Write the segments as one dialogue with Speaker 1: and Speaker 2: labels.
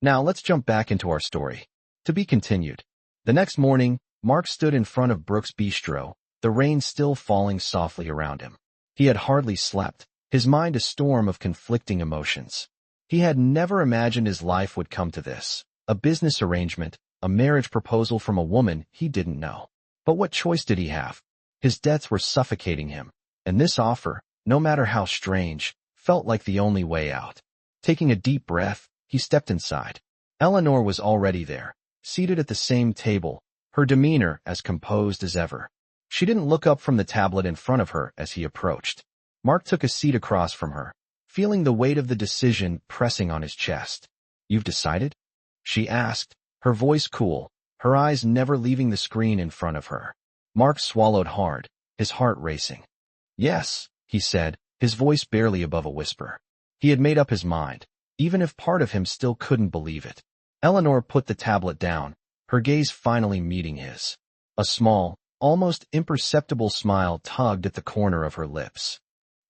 Speaker 1: Now let's jump back into our story. To be continued. The next morning, Mark stood in front of Brooks' Bistro, the rain still falling softly around him. He had hardly slept, his mind a storm of conflicting emotions. He had never imagined his life would come to this. A business arrangement, a marriage proposal from a woman he didn't know. But what choice did he have? His debts were suffocating him, and this offer, no matter how strange, felt like the only way out. Taking a deep breath, he stepped inside. Eleanor was already there, seated at the same table, her demeanor as composed as ever. She didn't look up from the tablet in front of her as he approached. Mark took a seat across from her, feeling the weight of the decision pressing on his chest. "You've decided?" she asked, her voice cool, her eyes never leaving the screen in front of her. Mark swallowed hard, his heart racing. "Yes," he said, his voice barely above a whisper. He had made up his mind, even if part of him still couldn't believe it. Eleanor put the tablet down, her gaze finally meeting his. A small, almost imperceptible smile tugged at the corner of her lips.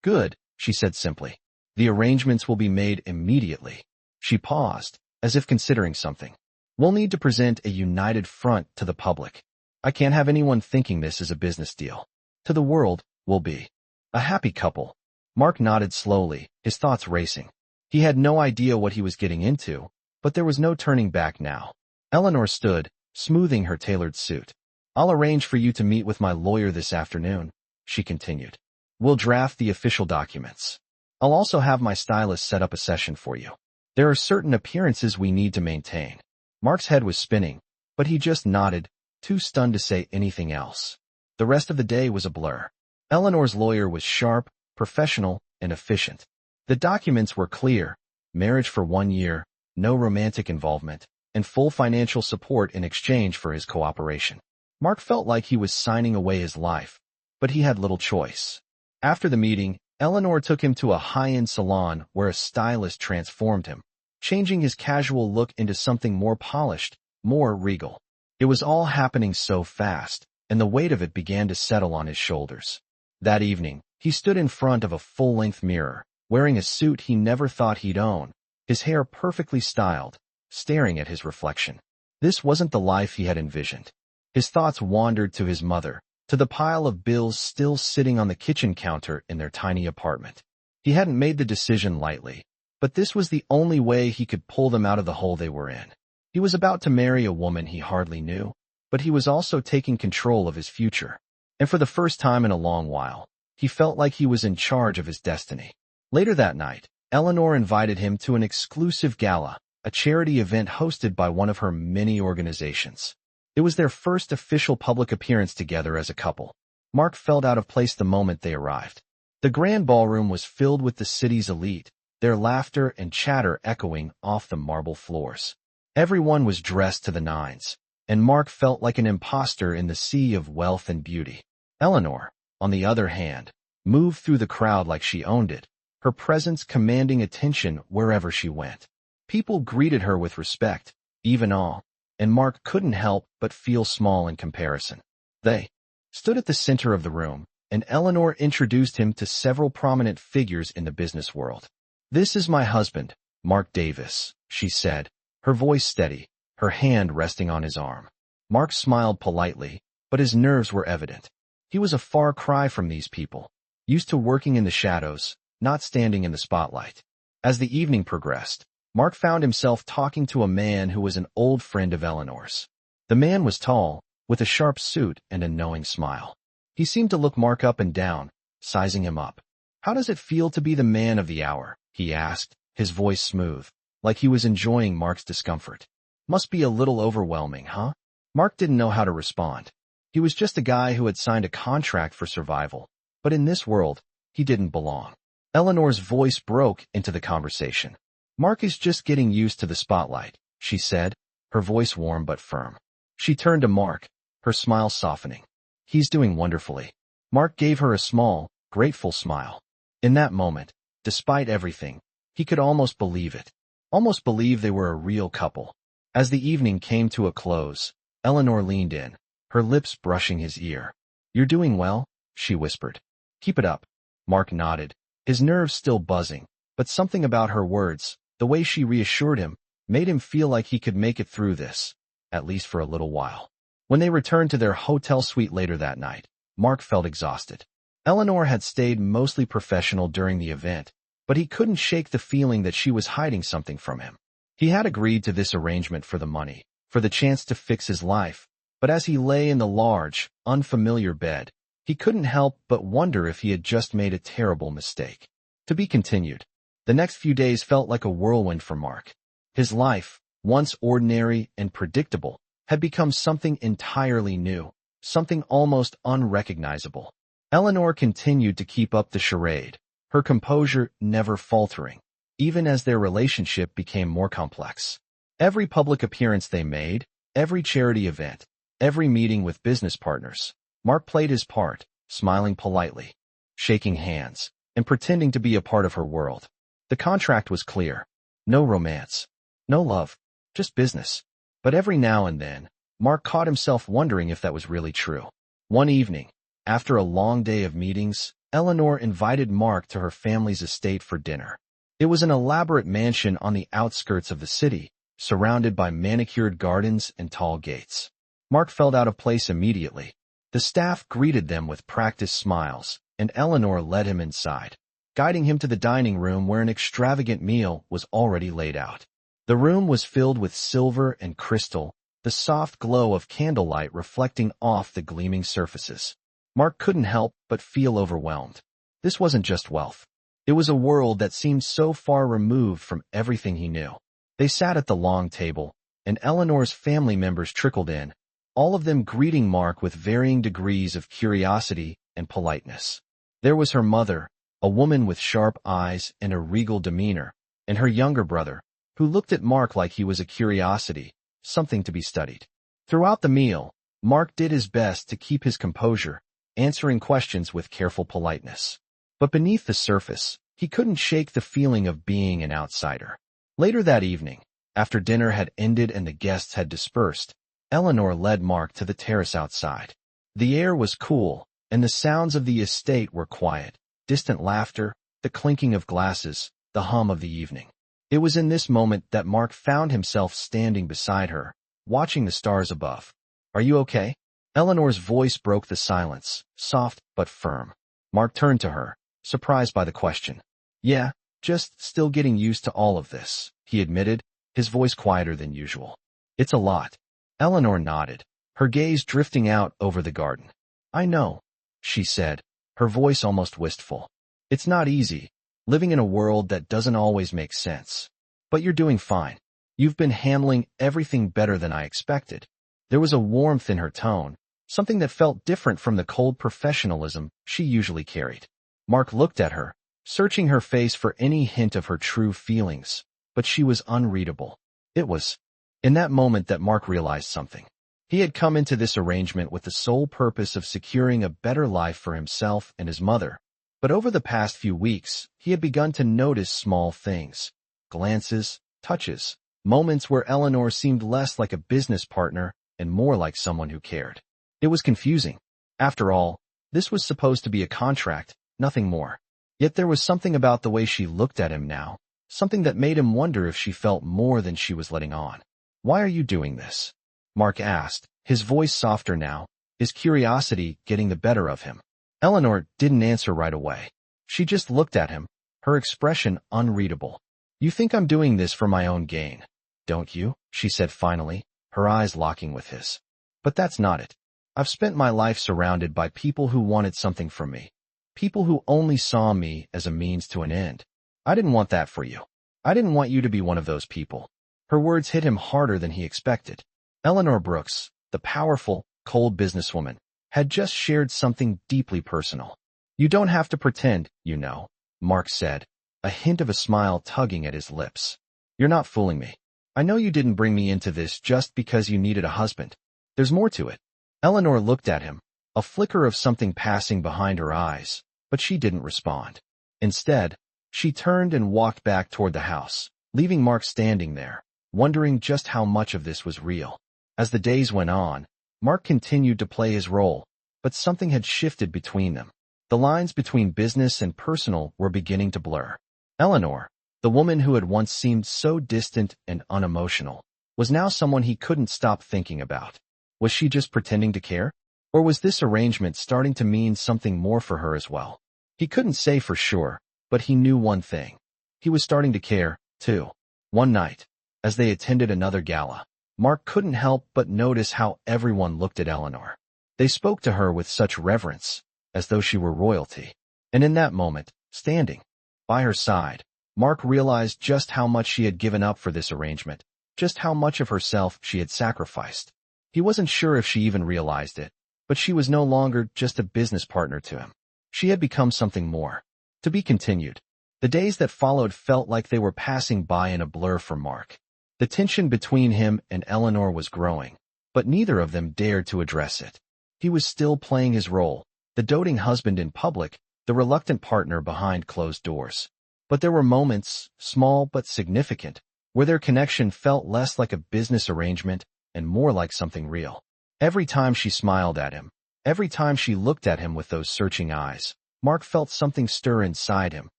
Speaker 1: "Good," she said simply. "The arrangements will be made immediately." She paused, as if considering something. "We'll need to present a united front to the public. I can't have anyone thinking this is a business deal. To the world, we'll be a happy couple." Mark nodded slowly, his thoughts racing. He had no idea what he was getting into, but there was no turning back now. Eleanor stood, smoothing her tailored suit. "I'll arrange for you to meet with my lawyer this afternoon," she continued. "We'll draft the official documents. I'll also have my stylist set up a session for you. There are certain appearances we need to maintain." Mark's head was spinning, but he just nodded, too stunned to say anything else. The rest of the day was a blur. Eleanor's lawyer was sharp, professional, and efficient. The documents were clear: marriage for 1 year, no romantic involvement, and full financial support in exchange for his cooperation. Mark felt like he was signing away his life, but he had little choice. After the meeting, Eleanor took him to a high-end salon where a stylist transformed him, changing his casual look into something more polished, more regal. It was all happening so fast, and the weight of it began to settle on his shoulders. That evening, he stood in front of a full-length mirror, wearing a suit he never thought he'd own, his hair perfectly styled, staring at his reflection. This wasn't the life he had envisioned. His thoughts wandered to his mother, to the pile of bills still sitting on the kitchen counter in their tiny apartment. He hadn't made the decision lightly, but this was the only way he could pull them out of the hole they were in. He was about to marry a woman he hardly knew, but he was also taking control of his future. And for the first time in a long while, he felt like he was in charge of his destiny. Later that night, Eleanor invited him to an exclusive gala, a charity event hosted by one of her many organizations. It was their first official public appearance together as a couple. Mark felt out of place the moment they arrived. The grand ballroom was filled with the city's elite, their laughter and chatter echoing off the marble floors. Everyone was dressed to the nines, and Mark felt like an imposter in the sea of wealth and beauty. Eleanor, on the other hand, moved through the crowd like she owned it, her presence commanding attention wherever she went. People greeted her with respect, even awe, and Mark couldn't help but feel small in comparison. They stood at the center of the room, and Eleanor introduced him to several prominent figures in the business world. "This is my husband, Mark Davis," she said, her voice steady, her hand resting on his arm. Mark smiled politely, but his nerves were evident. He was a far cry from these people, used to working in the shadows, not standing in the spotlight. As the evening progressed, Mark found himself talking to a man who was an old friend of Eleanor's. The man was tall, with a sharp suit and a knowing smile. He seemed to look Mark up and down, sizing him up. "How does it feel to be the man of the hour?" he asked, his voice smooth, like he was enjoying Mark's discomfort. "Must be a little overwhelming, huh?" Mark didn't know how to respond. He was just a guy who had signed a contract for survival, but in this world, he didn't belong. Eleanor's voice broke into the conversation. "Mark is just getting used to the spotlight," she said, her voice warm but firm. She turned to Mark, her smile softening. "He's doing wonderfully." Mark gave her a small, grateful smile. In that moment, despite everything, he could almost believe it. Almost believe they were a real couple. As the evening came to a close, Eleanor leaned in, her lips brushing his ear. "You're doing well," she whispered. "Keep it up." Mark nodded, his nerves still buzzing, but something about her words, the way she reassured him, made him feel like he could make it through this, at least for a little while. When they returned to their hotel suite later that night, Mark felt exhausted. Eleanor had stayed mostly professional during the event, but he couldn't shake the feeling that she was hiding something from him. He had agreed to this arrangement for the money, for the chance to fix his life, but as he lay in the large, unfamiliar bed, he couldn't help but wonder if he had just made a terrible mistake. To be continued. The next few days felt like a whirlwind for Mark. His life, once ordinary and predictable, had become something entirely new, something almost unrecognizable. Eleanor continued to keep up the charade, her composure never faltering, even as their relationship became more complex. Every public appearance they made, every charity event, every meeting with business partners, Mark played his part, smiling politely, shaking hands, and pretending to be a part of her world. The contract was clear. No romance. No love. Just business. But every now and then, Mark caught himself wondering if that was really true. One evening, after a long day of meetings, Eleanor invited Mark to her family's estate for dinner. It was an elaborate mansion on the outskirts of the city, surrounded by manicured gardens and tall gates. Mark felt out of place immediately. The staff greeted them with practiced smiles, and Eleanor led him inside, guiding him to the dining room where an extravagant meal was already laid out. The room was filled with silver and crystal, the soft glow of candlelight reflecting off the gleaming surfaces. Mark couldn't help but feel overwhelmed. This wasn't just wealth. It was a world that seemed so far removed from everything he knew. They sat at the long table, and Eleanor's family members trickled in, all of them greeting Mark with varying degrees of curiosity and politeness. There was her mother, a woman with sharp eyes and a regal demeanor, and her younger brother, who looked at Mark like he was a curiosity, something to be studied. Throughout the meal, Mark did his best to keep his composure, answering questions with careful politeness. But beneath the surface, he couldn't shake the feeling of being an outsider. Later that evening, after dinner had ended and the guests had dispersed, Eleanor led Mark to the terrace outside. The air was cool, and the sounds of the estate were quiet. Distant laughter, the clinking of glasses, the hum of the evening. It was in this moment that Mark found himself standing beside her, watching the stars above. "Are you okay?" Eleanor's voice broke the silence, soft but firm. Mark turned to her, surprised by the question. "Yeah, just still getting used to all of this," he admitted, his voice quieter than usual. "It's a lot." Eleanor nodded, her gaze drifting out over the garden. "I know," she said, her voice almost wistful. "It's not easy, living in a world that doesn't always make sense. But you're doing fine. You've been handling everything better than I expected." There was a warmth in her tone, something that felt different from the cold professionalism she usually carried. Mark looked at her, searching her face for any hint of her true feelings, but she was unreadable. It was in that moment that Mark realized something. He had come into this arrangement with the sole purpose of securing a better life for himself and his mother. But over the past few weeks, he had begun to notice small things, glances, touches, moments where Eleanor seemed less like a business partner and more like someone who cared. It was confusing. After all, this was supposed to be a contract, nothing more. Yet there was something about the way she looked at him now, something that made him wonder if she felt more than she was letting on. "Why are you doing this?" Mark asked, his voice softer now, his curiosity getting the better of him. Eleanor didn't answer right away. She just looked at him, her expression unreadable. "You think I'm doing this for my own gain, don't you?" she said finally, her eyes locking with his. "But that's not it. I've spent my life surrounded by people who wanted something from me, people who only saw me as a means to an end. I didn't want that for you. I didn't want you to be one of those people." Her words hit him harder than he expected. Eleanor Brooks, the powerful, cold businesswoman, had just shared something deeply personal. "You don't have to pretend, you know," Mark said, a hint of a smile tugging at his lips. "You're not fooling me. I know you didn't bring me into this just because you needed a husband. There's more to it." Eleanor looked at him, a flicker of something passing behind her eyes, but she didn't respond. Instead, she turned and walked back toward the house, leaving Mark standing there, wondering just how much of this was real. As the days went on, Mark continued to play his role, but something had shifted between them. The lines between business and personal were beginning to blur. Eleanor, The woman who had once seemed so distant and unemotional was now someone he couldn't stop thinking about. Was she just pretending to care? Or was this arrangement starting to mean something more for her as well? He couldn't say for sure, but he knew one thing. He was starting to care, too. One night, as they attended another gala, Mark couldn't help but notice how everyone looked at Eleanor. They spoke to her with such reverence, as though she were royalty. And in that moment, standing by her side, Mark realized just how much she had given up for this arrangement, just how much of herself she had sacrificed. He wasn't sure if she even realized it, but she was no longer just a business partner to him. She had become something more. To be continued. The days that followed felt like they were passing by in a blur for Mark. The tension between him and Eleanor was growing, but neither of them dared to address it. He was still playing his role, the doting husband in public, the reluctant partner behind closed doors. But there were moments, small but significant, where their connection felt less like a business arrangement and more like something real. Every time she smiled at him, every time she looked at him with those searching eyes, Mark felt something stir inside him,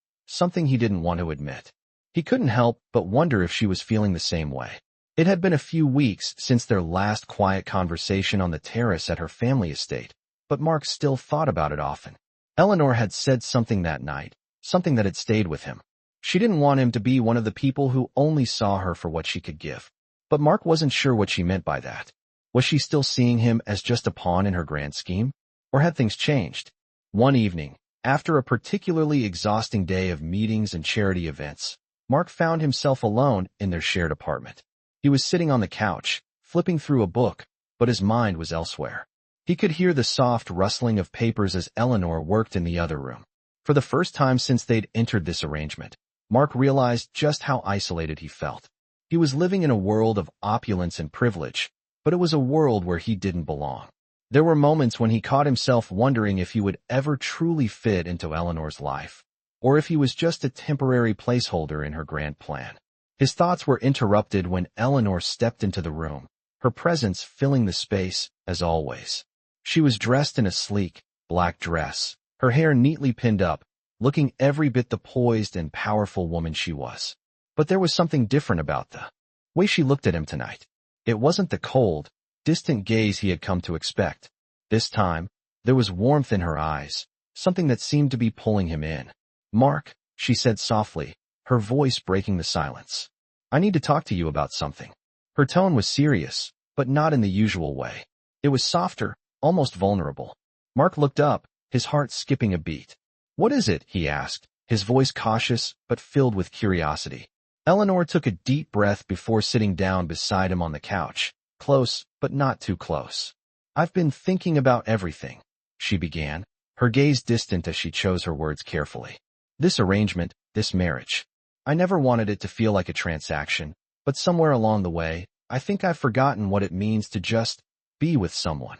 Speaker 1: something he didn't want to admit. He couldn't help but wonder if she was feeling the same way. It had been a few weeks since their last quiet conversation on the terrace at her family estate, but Mark still thought about it often. Eleanor had said something that night, something that had stayed with him. She didn't want him to be one of the people who only saw her for what she could give. But Mark wasn't sure what she meant by that. Was she still seeing him as just a pawn in her grand scheme? Or had things changed? One evening, after a particularly exhausting day of meetings and charity events, Mark found himself alone in their shared apartment. He was sitting on the couch, flipping through a book, but his mind was elsewhere. He could hear the soft rustling of papers as Eleanor worked in the other room. For the first time since they'd entered this arrangement, Mark realized just how isolated he felt. He was living in a world of opulence and privilege, but it was a world where he didn't belong. There were moments when he caught himself wondering if he would ever truly fit into Eleanor's life, or if he was just a temporary placeholder in her grand plan. His thoughts were interrupted when Eleanor stepped into the room, her presence filling the space, as always. She was dressed in a sleek, black dress, her hair neatly pinned up, looking every bit the poised and powerful woman she was. But there was something different about the way she looked at him tonight. It wasn't the cold, distant gaze he had come to expect. This time, there was warmth in her eyes, something that seemed to be pulling him in. "Mark," she said softly, her voice breaking the silence. "I need to talk to you about something." Her tone was serious, but not in the usual way. It was softer, almost vulnerable. Mark looked up, his heart skipping a beat. "What is it?" he asked, his voice cautious but filled with curiosity. Eleanor took a deep breath before sitting down beside him on the couch, close but not too close. "I've been thinking about everything," she began, her gaze distant as she chose her words carefully. "This arrangement, this marriage. I never wanted it to feel like a transaction, but somewhere along the way, I think I've forgotten what it means to just be with someone."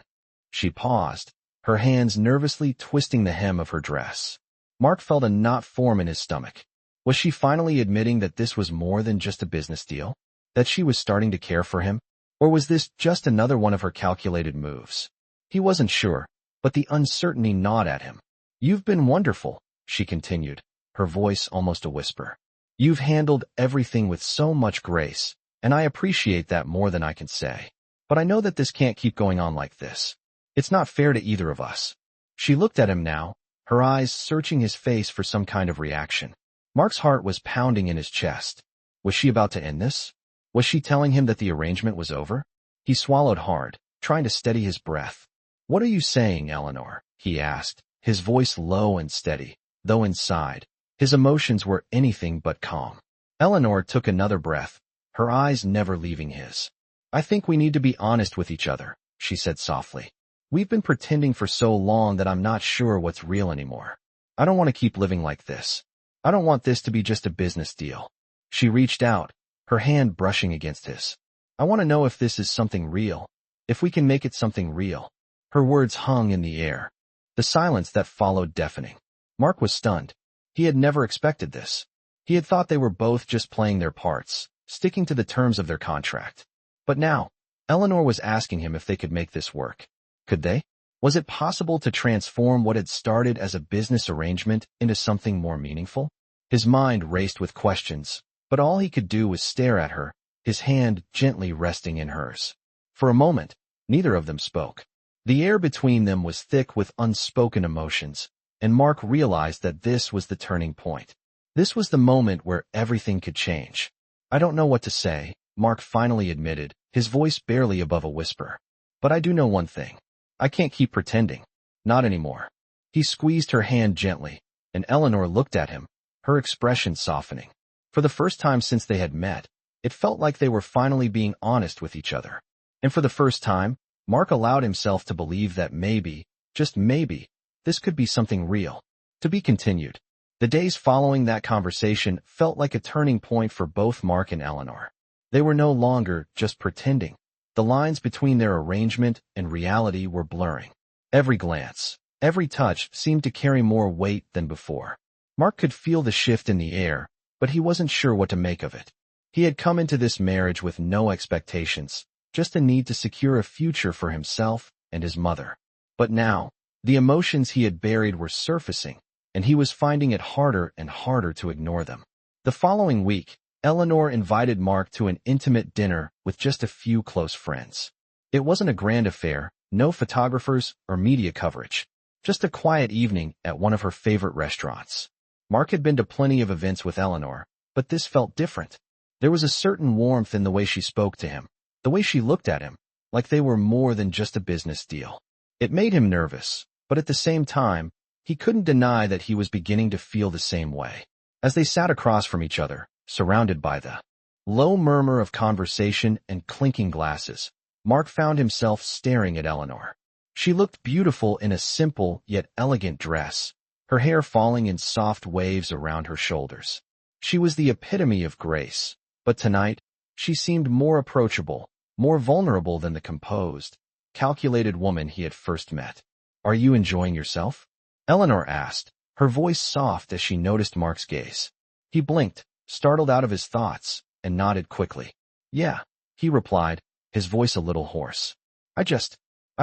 Speaker 1: She paused, her hands nervously twisting the hem of her dress. Mark felt a knot form in his stomach. Was she finally admitting that this was more than just a business deal? That she was starting to care for him? Or was this just another one of her calculated moves? He wasn't sure, but the uncertainty gnawed at him. "You've been wonderful," she continued, her voice almost a whisper. "You've handled everything with so much grace, and I appreciate that more than I can say. But I know that this can't keep going on like this. It's not fair to either of us." She looked at him now, her eyes searching his face for some kind of reaction. Mark's heart was pounding in his chest. Was she about to end this? Was she telling him that the arrangement was over? He swallowed hard, trying to steady his breath. "What are you saying, Eleanor?" he asked, his voice low and steady, though inside, his emotions were anything but calm. Eleanor took another breath, her eyes never leaving his. "I think we need to be honest with each other," she said softly. "We've been pretending for so long that I'm not sure what's real anymore. I don't want to keep living like this. I don't want this to be just a business deal." She reached out, her hand brushing against his. "I want to know if this is something real, if we can make it something real." Her words hung in the air. The silence that followed deafening. Mark was stunned. He had never expected this. He had thought they were both just playing their parts, sticking to the terms of their contract. But now, Eleanor was asking him if they could make this work. Could they? Was it possible to transform what had started as a business arrangement into something more meaningful? His mind raced with questions, but all he could do was stare at her, his hand gently resting in hers. For a moment, neither of them spoke. The air between them was thick with unspoken emotions, and Mark realized that this was the turning point. This was the moment where everything could change. "I don't know what to say," Mark finally admitted, his voice barely above a whisper. "But I do know one thing. I can't keep pretending. Not anymore." He squeezed her hand gently, and Eleanor looked at him, her expression softening. For the first time since they had met, it felt like they were finally being honest with each other. And for the first time, Mark allowed himself to believe that maybe, just maybe, this could be something real. To be continued. The days following that conversation felt like a turning point for both Mark and Eleanor. They were no longer just pretending. The lines between their arrangement and reality were blurring. Every glance, every touch seemed to carry more weight than before. Mark could feel the shift in the air, but he wasn't sure what to make of it. He had come into this marriage with no expectations, just a need to secure a future for himself and his mother. But now, the emotions he had buried were surfacing, and he was finding it harder and harder to ignore them. The following week, Eleanor invited Mark to an intimate dinner with just a few close friends. It wasn't a grand affair, no photographers or media coverage, just a quiet evening at one of her favorite restaurants. Mark had been to plenty of events with Eleanor, but this felt different. There was a certain warmth in the way she spoke to him, the way she looked at him, like they were more than just a business deal. It made him nervous, but at the same time, he couldn't deny that he was beginning to feel the same way. As they sat across from each other, surrounded by the low murmur of conversation and clinking glasses, Mark found himself staring at Eleanor. She looked beautiful in a simple yet elegant dress, her hair falling in soft waves around her shoulders. She was the epitome of grace, but tonight, she seemed more approachable, more vulnerable than the composed, calculated woman he had first met. "Are you enjoying yourself?" Eleanor asked, her voice soft as she noticed Mark's gaze. He blinked, startled out of his thoughts, and nodded quickly. "Yeah," he replied, his voice a little hoarse. I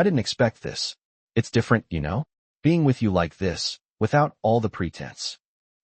Speaker 1: didn't expect this. It's different, you know? Being with you like this, without all the pretense."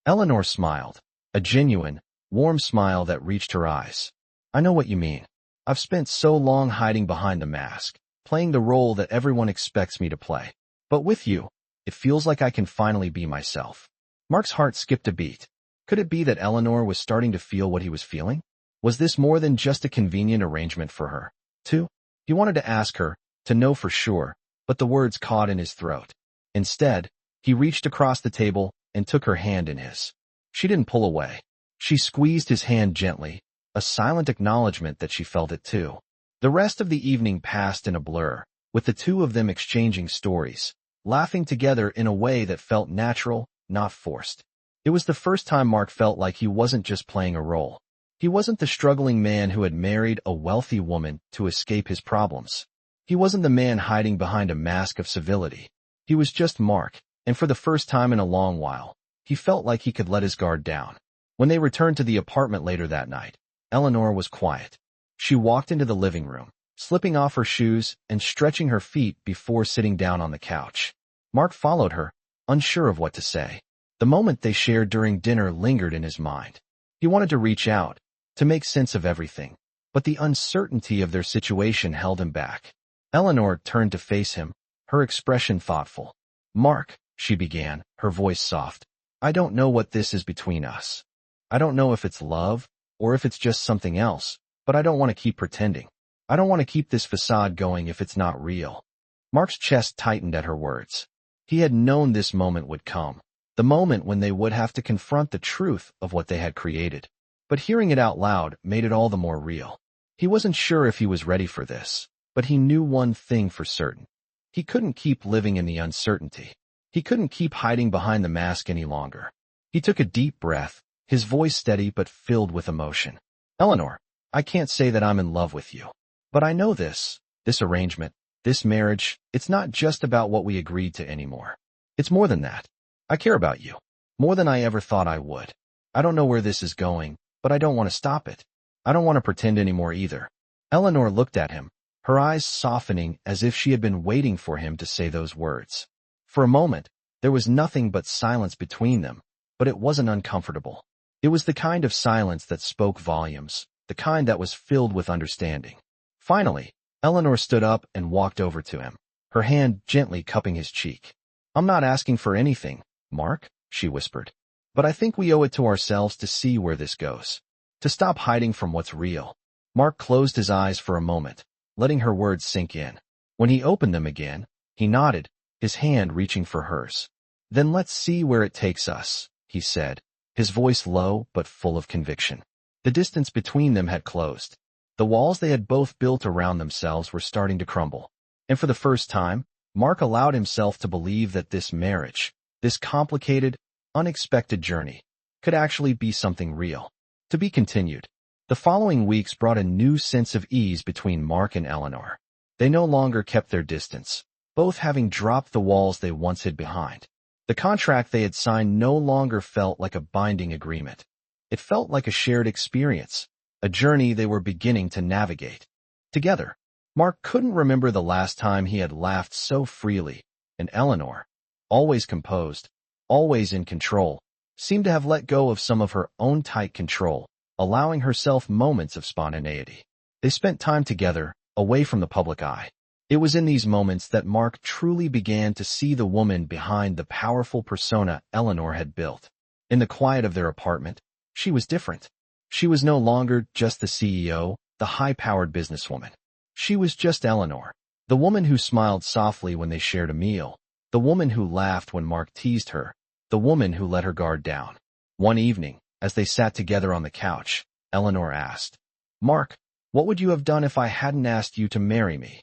Speaker 1: Eleanor smiled, a genuine, warm smile that reached her eyes. "I know what you mean. I've spent so long hiding behind the mask, playing the role that everyone expects me to play. But with you, it feels like I can finally be myself." Mark's heart skipped a beat. Could it be that Eleanor was starting to feel what he was feeling? Was this more than just a convenient arrangement for her, too? He wanted to ask her, to know for sure, but the words caught in his throat. Instead, he reached across the table and took her hand in his. She didn't pull away. She squeezed his hand gently, a silent acknowledgement that she felt it too. The rest of the evening passed in a blur, with the two of them exchanging stories, laughing together in a way that felt natural, not forced. It was the first time Mark felt like he wasn't just playing a role. He wasn't the struggling man who had married a wealthy woman to escape his problems. He wasn't the man hiding behind a mask of civility. He was just Mark, and for the first time in a long while, he felt like he could let his guard down. When they returned to the apartment later that night, Eleanor was quiet. She walked into the living room, slipping off her shoes and stretching her feet before sitting down on the couch. Mark followed her, unsure of what to say. The moment they shared during dinner lingered in his mind. He wanted to reach out, to make sense of everything, but the uncertainty of their situation held him back. Eleanor turned to face him, her expression thoughtful. "Mark," she began, her voice soft, "I don't know what this is between us. I don't know if it's love, or if it's just something else, but I don't want to keep pretending. I don't want to keep this facade going if it's not real." Mark's chest tightened at her words. He had known this moment would come, the moment when they would have to confront the truth of what they had created. But hearing it out loud made it all the more real. He wasn't sure if he was ready for this, but he knew one thing for certain. He couldn't keep living in the uncertainty. He couldn't keep hiding behind the mask any longer. He took a deep breath, his voice steady but filled with emotion. "Eleanor, I can't say that I'm in love with you. But I know this arrangement, this marriage, it's not just about what we agreed to anymore. It's more than that. I care about you, more than I ever thought I would. I don't know where this is going, but I don't want to stop it. I don't want to pretend anymore either." Eleanor looked at him, her eyes softening as if she had been waiting for him to say those words. For a moment, there was nothing but silence between them, but it wasn't uncomfortable. It was the kind of silence that spoke volumes, the kind that was filled with understanding. Finally, Eleanor stood up and walked over to him, her hand gently cupping his cheek. "I'm not asking for anything, Mark," she whispered. "But I think we owe it to ourselves to see where this goes. To stop hiding from what's real." Mark closed his eyes for a moment, letting her words sink in. When he opened them again, he nodded, his hand reaching for hers. "Then let's see where it takes us," he said, his voice low but full of conviction. The distance between them had closed. The walls they had both built around themselves were starting to crumble. And for the first time, Mark allowed himself to believe that this marriage, this complicated, unexpected journey, could actually be something real. To be continued. The following weeks brought a new sense of ease between Mark and Eleanor. They no longer kept their distance, both having dropped the walls they once hid behind. The contract they had signed no longer felt like a binding agreement. It felt like a shared experience, a journey they were beginning to navigate together. Mark couldn't remember the last time he had laughed so freely, and Eleanor, always composed, always in control, seemed to have let go of some of her own tight control, allowing herself moments of spontaneity. They spent time together, away from the public eye. It was in these moments that Mark truly began to see the woman behind the powerful persona Eleanor had built. In the quiet of their apartment, she was different. She was no longer just the CEO, the high-powered businesswoman. She was just Eleanor, the woman who smiled softly when they shared a meal, the woman who laughed when Mark teased her, the woman who let her guard down. One evening, as they sat together on the couch, Eleanor asked, "Mark, what would you have done if I hadn't asked you to marry me?"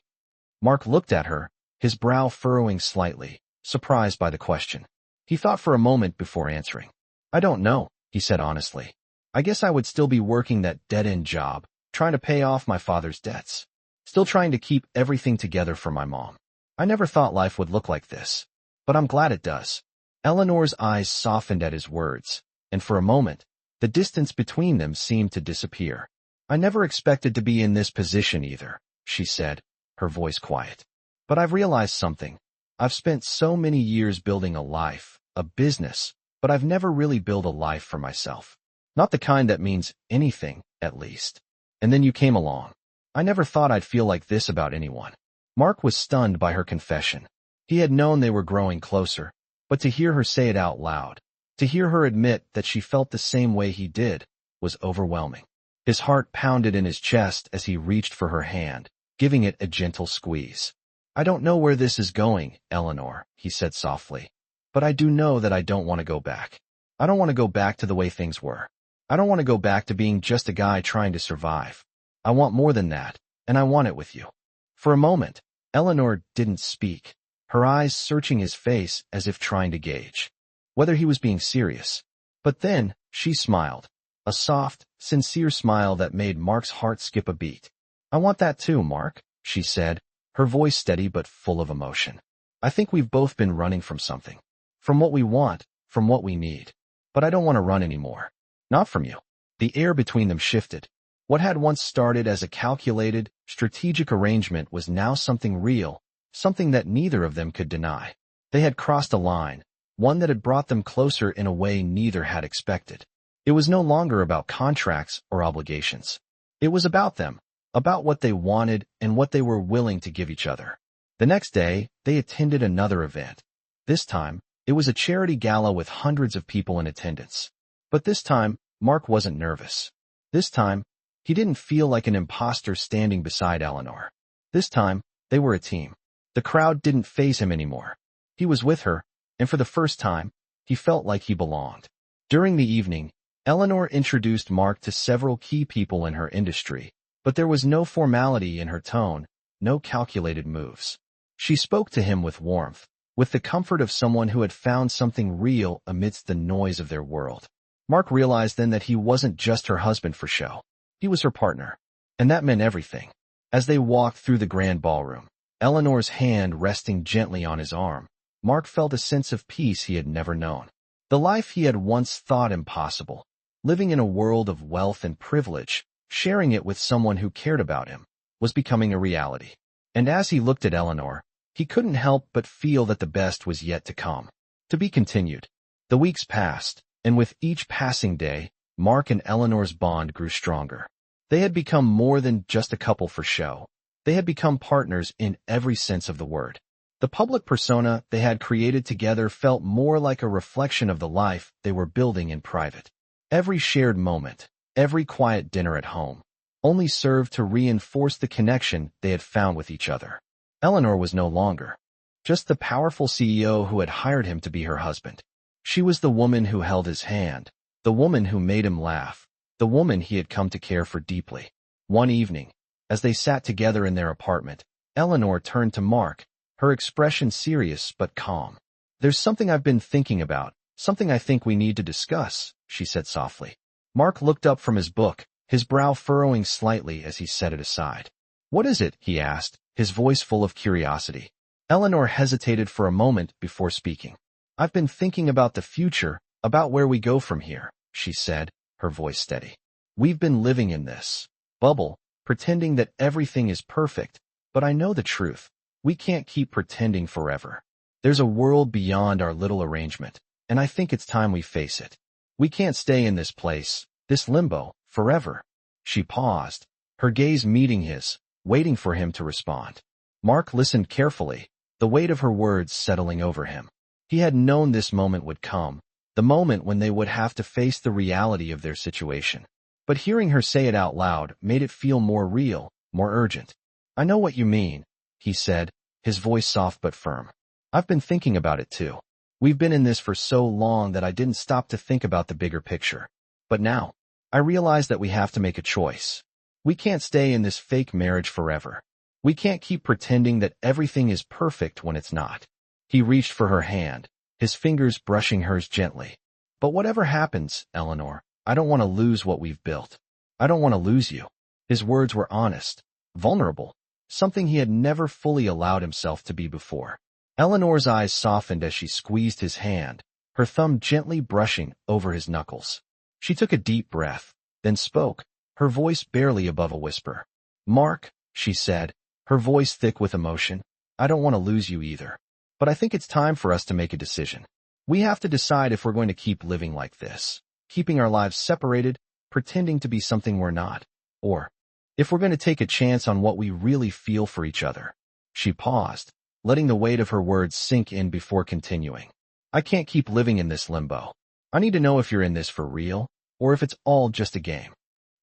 Speaker 1: Mark looked at her, his brow furrowing slightly, surprised by the question. He thought for a moment before answering. "I don't know," he said honestly. "I guess I would still be working that dead-end job, trying to pay off my father's debts. Still trying to keep everything together for my mom. I never thought life would look like this, but I'm glad it does." Eleanor's eyes softened at his words, and for a moment, the distance between them seemed to disappear. "I never expected to be in this position either," she said, her voice quiet. "But I've realized something. I've spent so many years building a life, a business, but I've never really built a life for myself. Not the kind that means anything, at least. And then you came along. I never thought I'd feel like this about anyone." Mark was stunned by her confession. He had known they were growing closer, but to hear her say it out loud, to hear her admit that she felt the same way he did, was overwhelming. His heart pounded in his chest as he reached for her hand, giving it a gentle squeeze. "I don't know where this is going, Eleanor," he said softly, "but I do know that I don't want to go back. I don't want to go back to the way things were. I don't want to go back to being just a guy trying to survive. I want more than that, and I want it with you." For a moment, Eleanor didn't speak, her eyes searching his face as if trying to gauge whether he was being serious. But then, she smiled, a soft, sincere smile that made Mark's heart skip a beat. "I want that too, Mark," she said, her voice steady but full of emotion. "I think we've both been running from something. From what we want, from what we need. But I don't want to run anymore. Not from you." The air between them shifted. What had once started as a calculated, strategic arrangement was now something real, something that neither of them could deny. They had crossed a line, one that had brought them closer in a way neither had expected. It was no longer about contracts or obligations. It was about them, about what they wanted and what they were willing to give each other. The next day, they attended another event. This time, it was a charity gala with hundreds of people in attendance. But this time, Mark wasn't nervous. This time, he didn't feel like an imposter standing beside Eleanor. This time, they were a team. The crowd didn't faze him anymore. He was with her, and for the first time, he felt like he belonged. During the evening, Eleanor introduced Mark to several key people in her industry, but there was no formality in her tone, no calculated moves. She spoke to him with warmth, with the comfort of someone who had found something real amidst the noise of their world. Mark realized then that he wasn't just her husband for show. He was her partner, and that meant everything. As they walked through the grand ballroom, Eleanor's hand resting gently on his arm, Mark felt a sense of peace he had never known. The life he had once thought impossible, living in a world of wealth and privilege, sharing it with someone who cared about him, was becoming a reality. And as he looked at Eleanor, he couldn't help but feel that the best was yet to come. To be continued. The weeks passed, and with each passing day, Mark and Eleanor's bond grew stronger. They had become more than just a couple for show. They had become partners in every sense of the word. The public persona they had created together felt more like a reflection of the life they were building in private. Every shared moment, every quiet dinner at home, only served to reinforce the connection they had found with each other. Eleanor was no longer just the powerful CEO who had hired him to be her husband. She was the woman who held his hand, the woman who made him laugh, the woman he had come to care for deeply. One evening, as they sat together in their apartment, Eleanor turned to Mark, her expression serious but calm. "There's something I've been thinking about, something I think we need to discuss," she said softly. Mark looked up from his book, his brow furrowing slightly as he set it aside. "What is it?" he asked, his voice full of curiosity. Eleanor hesitated for a moment before speaking. "I've been thinking about the future, about where we go from here," she said, her voice steady. "We've been living in this bubble, pretending that everything is perfect, but I know the truth. We can't keep pretending forever. There's a world beyond our little arrangement, and I think it's time we face it. We can't stay in this place, this limbo, forever." She paused, her gaze meeting his, waiting for him to respond. Mark listened carefully, the weight of her words settling over him. He had known this moment would come, the moment when they would have to face the reality of their situation. But hearing her say it out loud made it feel more real, more urgent. "I know what you mean," he said, his voice soft but firm. "I've been thinking about it too. We've been in this for so long that I didn't stop to think about the bigger picture. But now, I realize that we have to make a choice. We can't stay in this fake marriage forever. We can't keep pretending that everything is perfect when it's not." He reached for her hand, his fingers brushing hers gently. "But whatever happens, Eleanor, I don't want to lose what we've built. I don't want to lose you." His words were honest, vulnerable, something he had never fully allowed himself to be before. Eleanor's eyes softened as she squeezed his hand, her thumb gently brushing over his knuckles. She took a deep breath, then spoke, her voice barely above a whisper. "Mark," she said, her voice thick with emotion, "I don't want to lose you either. But I think it's time for us to make a decision. We have to decide if we're going to keep living like this, keeping our lives separated, pretending to be something we're not, or if we're going to take a chance on what we really feel for each other." She paused, letting the weight of her words sink in before continuing. "I can't keep living in this limbo. I need to know if you're in this for real, or if it's all just a game."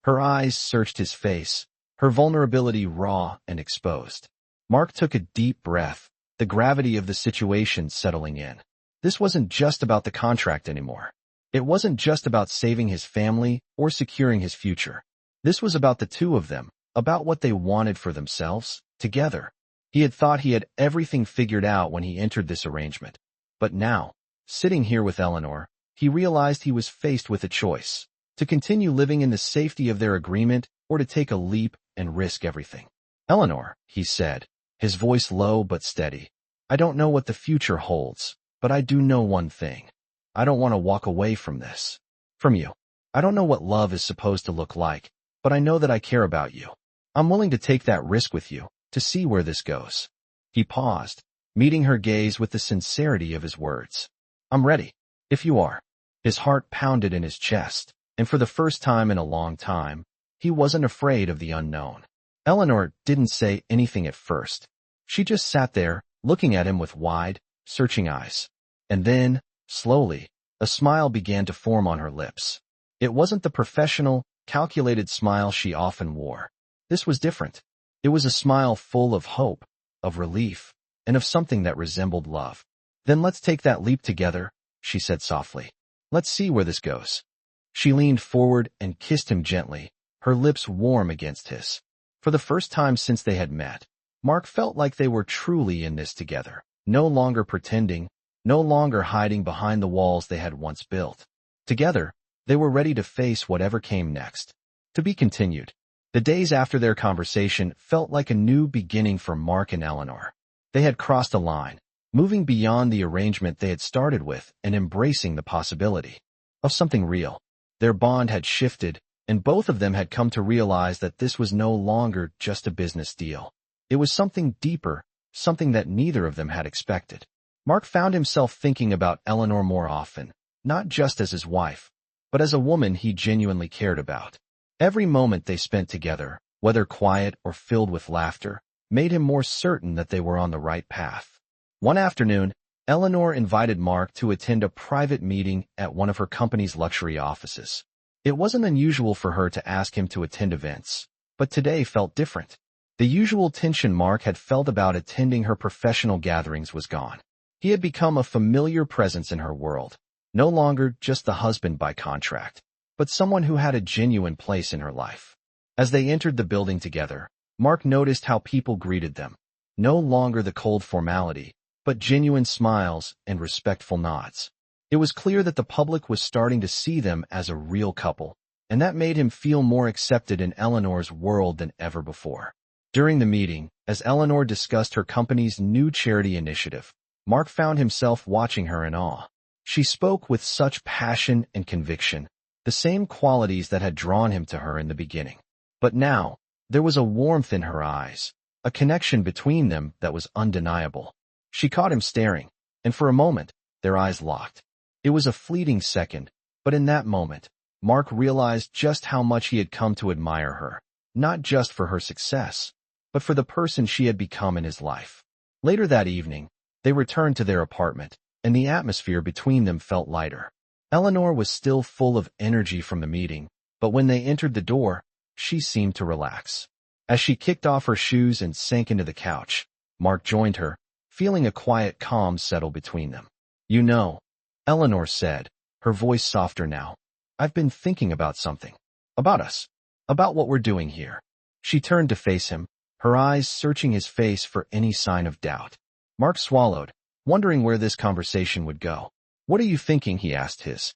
Speaker 1: Her eyes searched his face, her vulnerability raw and exposed. Mark took a deep breath, the gravity of the situation settling in. This wasn't just about the contract anymore. It wasn't just about saving his family or securing his future. This was about the two of them, about what they wanted for themselves, together. He had thought he had everything figured out when he entered this arrangement. But now, sitting here with Eleanor, he realized he was faced with a choice: to continue living in the safety of their agreement or to take a leap and risk everything. "Eleanor," he said, his voice low but steady, "I don't know what the future holds, but I do know one thing. I don't want to walk away from this. From you. I don't know what love is supposed to look like, but I know that I care about you. I'm willing to take that risk with you, to see where this goes." He paused, meeting her gaze with the sincerity of his words. "I'm ready, if you are." His heart pounded in his chest, and for the first time in a long time, he wasn't afraid of the unknown. Eleanor didn't say anything at first. She just sat there, looking at him with wide, searching eyes. And then, slowly, a smile began to form on her lips. It wasn't the professional, calculated smile she often wore. This was different. It was a smile full of hope, of relief, and of something that resembled love. "Then let's take that leap together," she said softly. "Let's see where this goes." She leaned forward and kissed him gently, her lips warm against his. For the first time since they had met, Mark felt like they were truly in this together, no longer pretending, no longer hiding behind the walls they had once built. Together, they were ready to face whatever came next. To be continued. The days after their conversation felt like a new beginning for Mark and Eleanor. They had crossed a line, moving beyond the arrangement they had started with and embracing the possibility of something real. Their bond had shifted, and both of them had come to realize that this was no longer just a business deal. It was something deeper, something that neither of them had expected. Mark found himself thinking about Eleanor more often, not just as his wife, but as a woman he genuinely cared about. Every moment they spent together, whether quiet or filled with laughter, made him more certain that they were on the right path. One afternoon, Eleanor invited Mark to attend a private meeting at one of her company's luxury offices. It wasn't unusual for her to ask him to attend events, but today felt different. The usual tension Mark had felt about attending her professional gatherings was gone. He had become a familiar presence in her world, no longer just the husband by contract, but someone who had a genuine place in her life. As they entered the building together, Mark noticed how people greeted them. No longer the cold formality, but genuine smiles and respectful nods. It was clear that the public was starting to see them as a real couple, and that made him feel more accepted in Eleanor's world than ever before. During the meeting, as Eleanor discussed her company's new charity initiative, Mark found himself watching her in awe. She spoke with such passion and conviction, the same qualities that had drawn him to her in the beginning. But now, there was a warmth in her eyes, a connection between them that was undeniable. She caught him staring, and for a moment, their eyes locked. It was a fleeting second, but in that moment, Mark realized just how much he had come to admire her, not just for her success, but for the person she had become in his life. Later that evening, they returned to their apartment, and the atmosphere between them felt lighter. Eleanor was still full of energy from the meeting, but when they entered the door, she seemed to relax. As she kicked off her shoes and sank into the couch, Mark joined her, feeling a quiet calm settle between them. "You know," Eleanor said, her voice softer now, "I've been thinking about something. About us. About what we're doing here." She turned to face him, her eyes searching his face for any sign of doubt. Mark swallowed, wondering where this conversation would go. "What are you thinking?" he asked, his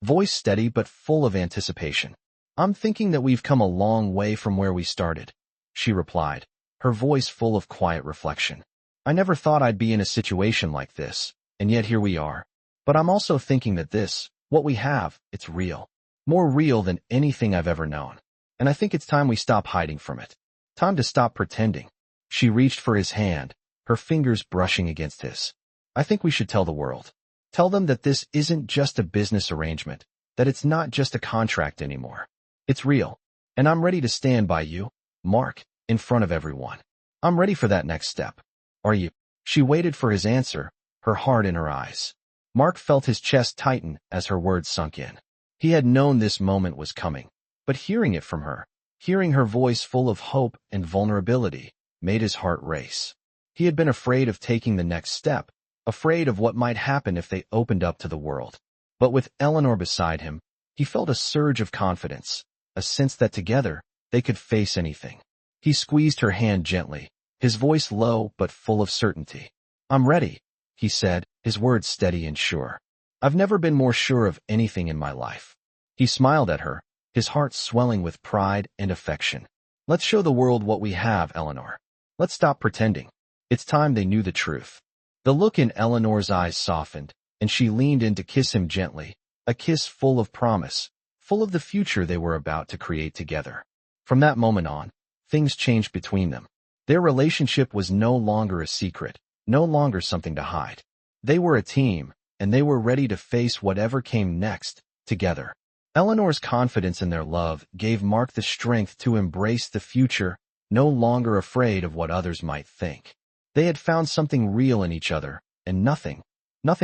Speaker 1: voice steady but full of anticipation. "I'm thinking that we've come a long way from where we started," she replied, her voice full of quiet reflection. "I never thought I'd be in a situation like this, and yet here we are. But I'm also thinking that what we have, it's real. More real than anything I've ever known. And I think it's time we stop hiding from it. Time to stop pretending." She reached for his hand, her fingers brushing against his. "I think we should tell the world. Tell them that this isn't just a business arrangement, that it's not just a contract anymore. It's real. And I'm ready to stand by you, Mark, in front of everyone. I'm ready for that next step. Are you?" She waited for his answer, her heart in her eyes. Mark felt his chest tighten as her words sunk in. He had known this moment was coming, but hearing it from her, hearing her voice full of hope and vulnerability, made his heart race. He had been afraid of taking the next step, afraid of what might happen if they opened up to the world. But with Eleanor beside him, he felt a surge of confidence, a sense that together, they could face anything. He squeezed her hand gently, his voice low but full of certainty. "I'm ready," he said, his words steady and sure. "I've never been more sure of anything in my life." He smiled at her, his heart swelling with pride and affection. "Let's show the world what we have, Eleanor. Let's stop pretending. It's time they knew the truth." The look in Eleanor's eyes softened, and she leaned in to kiss him gently, a kiss full of promise, full of the future they were about to create together. From that moment on, things changed between them. Their relationship was no longer a secret, no longer something to hide. They were a team, and they were ready to face whatever came next, together. Eleanor's confidence in their love gave Mark the strength to embrace the future, no longer afraid of what others might think. They had found something real in each other, and nothing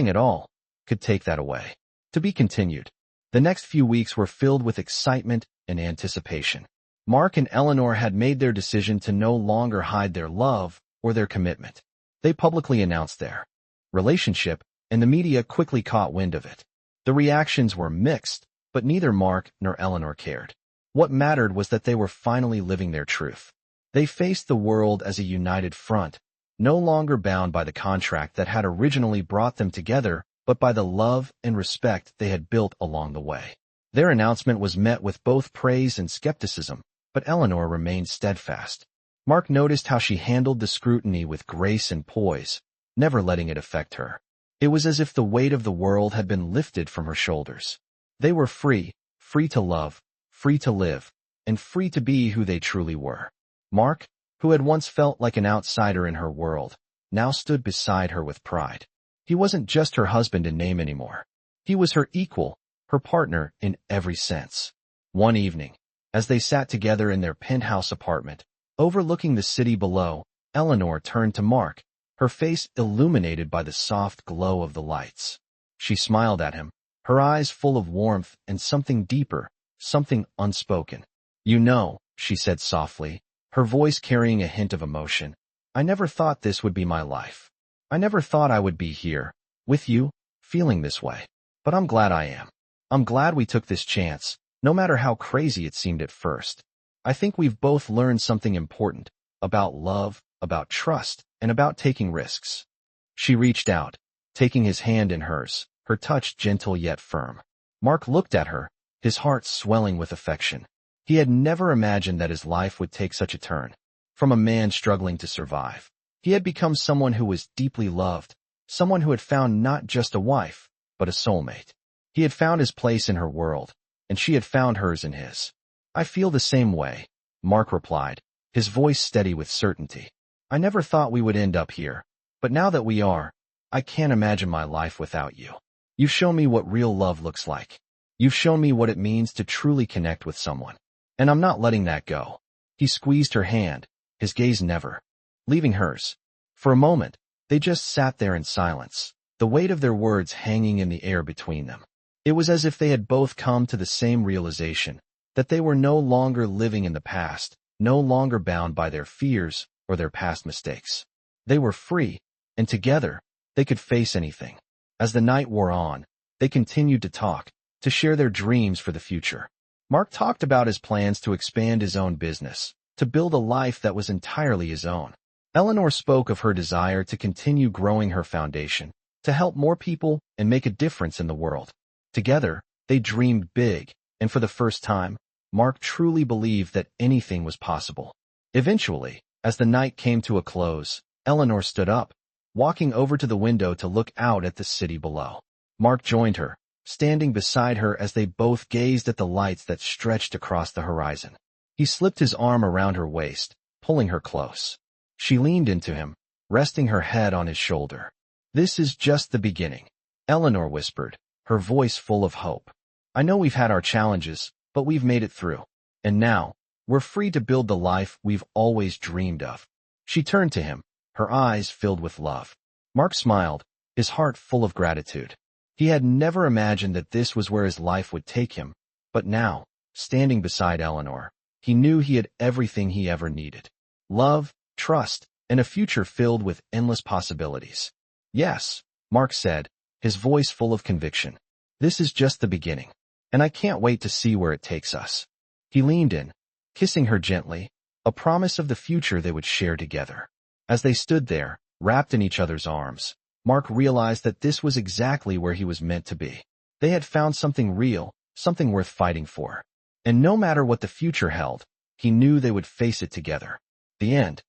Speaker 1: at all, could take that away. To be continued. The next few weeks were filled with excitement and anticipation. Mark and Eleanor had made their decision to no longer hide their love or their commitment. They publicly announced their relationship, and the media quickly caught wind of it. The reactions were mixed, but neither Mark nor Eleanor cared. What mattered was that they were finally living their truth. They faced the world as a united front, no longer bound by the contract that had originally brought them together, but by the love and respect they had built along the way. Their announcement was met with both praise and skepticism, but Eleanor remained steadfast. Mark noticed how she handled the scrutiny with grace and poise, never letting it affect her. It was as if the weight of the world had been lifted from her shoulders. They were free to love, free to live, and free to be who they truly were. Mark, who had once felt like an outsider in her world, now stood beside her with pride. He wasn't just her husband in name anymore. He was her equal, her partner in every sense. One evening, as they sat together in their penthouse apartment, overlooking the city below, Eleanor turned to Mark, her face illuminated by the soft glow of the lights. She smiled at him, her eyes full of warmth and something deeper, something unspoken. "You know," she said softly, her voice carrying a hint of emotion, "I never thought this would be my life. I never thought I would be here, with you, feeling this way. But I'm glad I am. I'm glad we took this chance, no matter how crazy it seemed at first. I think we've both learned something important, about love, about trust, and about taking risks." She reached out, taking his hand in hers, her touch gentle yet firm. Mark looked at her, his heart swelling with affection. He had never imagined that his life would take such a turn. From a man struggling to survive, he had become someone who was deeply loved, someone who had found not just a wife, but a soulmate. He had found his place in her world, and she had found hers in his. "I feel the same way," Mark replied, his voice steady with certainty. "I never thought we would end up here, but now that we are, I can't imagine my life without you. You've shown me what real love looks like. You've shown me what it means to truly connect with someone. And I'm not letting that go." He squeezed her hand, his gaze never leaving hers. For a moment, they just sat there in silence, the weight of their words hanging in the air between them. It was as if they had both come to the same realization, that they were no longer living in the past, no longer bound by their fears or their past mistakes. They were free, and together, they could face anything. As the night wore on, they continued to talk, to share their dreams for the future. Mark talked about his plans to expand his own business, to build a life that was entirely his own. Eleanor spoke of her desire to continue growing her foundation, to help more people and make a difference in the world. Together, they dreamed big, and for the first time, Mark truly believed that anything was possible. Eventually, as the night came to a close, Eleanor stood up, walking over to the window to look out at the city below. Mark joined her, standing beside her as they both gazed at the lights that stretched across the horizon. He slipped his arm around her waist, pulling her close. She leaned into him, resting her head on his shoulder. "This is just the beginning," Eleanor whispered, her voice full of hope. "I know we've had our challenges, but we've made it through. And now, we're free to build the life we've always dreamed of." She turned to him, her eyes filled with love. Mark smiled, his heart full of gratitude. He had never imagined that this was where his life would take him, but now, standing beside Eleanor, he knew he had everything he ever needed. Love, trust, and a future filled with endless possibilities. "Yes," Mark said, his voice full of conviction. "This is just the beginning, and I can't wait to see where it takes us." He leaned in, kissing her gently, a promise of the future they would share together. As they stood there, wrapped in each other's arms, Mark realized that this was exactly where he was meant to be. They had found something real, something worth fighting for. And no matter what the future held, he knew they would face it together. The end.